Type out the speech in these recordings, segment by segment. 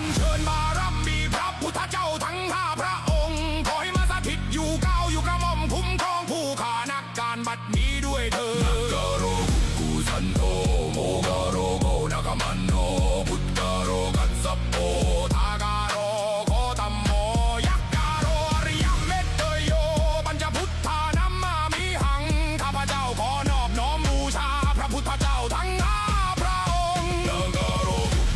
ญเชิญบารมีพระพุทธเจ้าทั้งห้าพระองค์ขอให้มาสถิตอยู่เก้าอยู่กระหม่อมคุ้มครองผู้ขานักการบัดนี้ด้วยเถิดนักกโรกุสันโธโมกโรโกนักมันโนพุทธโรกัสสปโปทากาโรโคตัมโมยักกาโรอริยเมตเตโยปัญจพุทธานัมมามิหังข้าพเจ้าขอนอบน้อมบูชาพระพุทธเจ้าทั้งห้าพระองค์นักกโร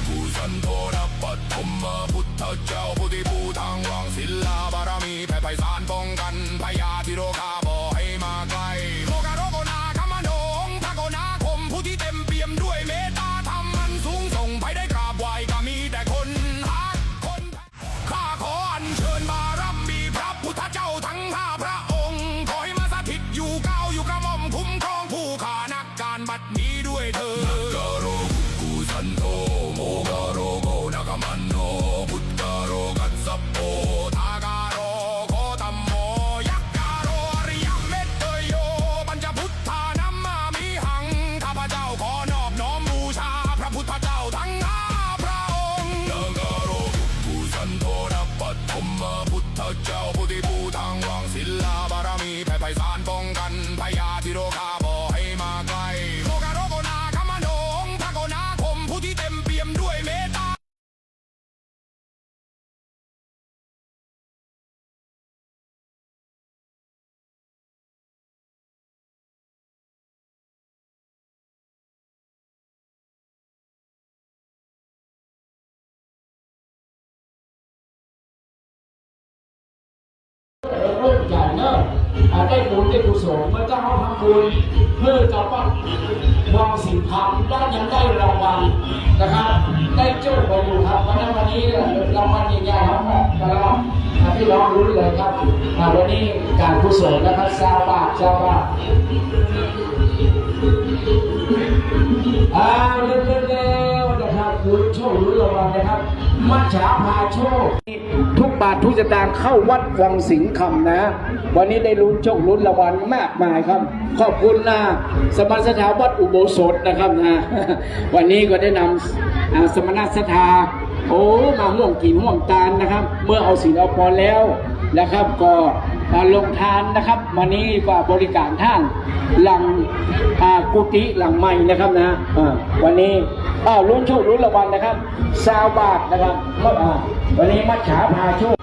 กุสันโธนับปัตถมพุทธเจ้าผู้ที่ผู้ทางวังศิลาบารมีแผ่ไพศาลป้องกันพยาธิโรคาบ่ให้มาใกล้โมกโรโกนาคมโนองค์พระโกนาคมผู้ที่เต็มเปี่ยมด้วยเมตตาธรรมมันสูงส่งไปได้กราบไหว้ก็มีแต่คนฮักคนข้าขออัญเชิญบารมีพระพุทธเจ้าทั้งห้าพระองค์ขอให้มาสถิตอยู่เก้าอยู่กระหม่อมคุ้มครองผู้ขานักการบัดนี้ด้วยเถิดนักกโรกุสันโธโมกโรโกนักมันโนพุทธโรกัสสปโปทากาโรโคตัมโมยักกาโรอริยเมตเตโยปัญจพุทธานัมมามิหังข้าพเจ้าขอนอบน้อมบูชาพระพุทธเจ้าทั้งห้าพระองค์นักกโรกุสันโธนับปัตถมพุทธเจ้าผู้ที่ผู้ทางวังศิลาบารมีแผ่ไพศาลป้องกันพยาธิโรคาบ่ให้มาใกล้โมกโรโกนาคมโนองค์พระโกนาคมผู้ที่เต็มเปี่ยมด้วยเมตตาเรื่องใหญ่เนอะได้บุญได้กุศลเมื่อเจ้าเขาทำบุญเพื่อกับวางสิ่งทำด้านยังได้รางวัลนะครับได้โจ้ไปอยู่ครับวันนี้รางวัลใหญ่ๆครับพี่น้องรู้เลยครับวันนี้การกุศลนะครับชาวบ้านเร็วๆนะครับรู้โชครู้รางวัลนะครับมัจฉาพาโชคทุกบาททุกสตางค์เข้าวัดวังสิงห์คำนะวันนี้ได้ลุ้นโชคลุ้นรางวัลมากมายครับขอบคุณนะสมณสถาวัดอุโบสถนะครับนะวันนี้ก็ได้นำสมณสถามาห่วงกี่ห่วงตาลนะครับเมื่อเอาศีลเอาพรแล้วนะครับก็ลงทานนะครับวันนี้ก็บริการท่านหลังกุฏิหลังใหม่นะครับนะวันนี้ลุ้นโชคลุ้นรางวัลนะครับ20 บาทนะครับวันนี้มัจฉาพาโชค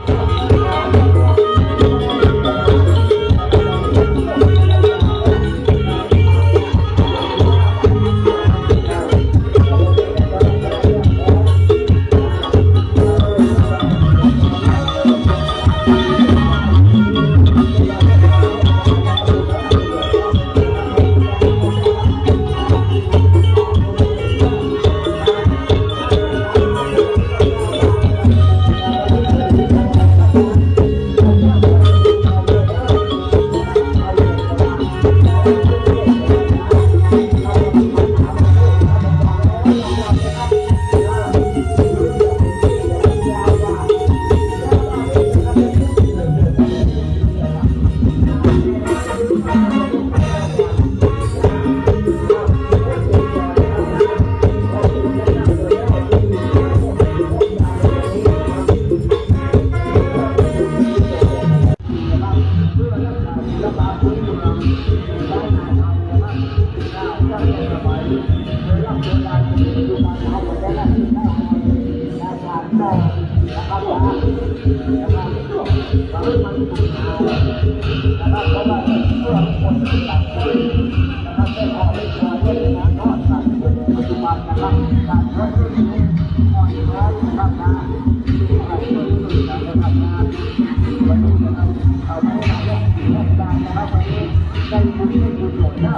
ได้บุญได้กุศลนะ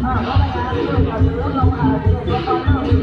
ถ้าเราไม่ได้เราอาจจะรู้เราอาจจะ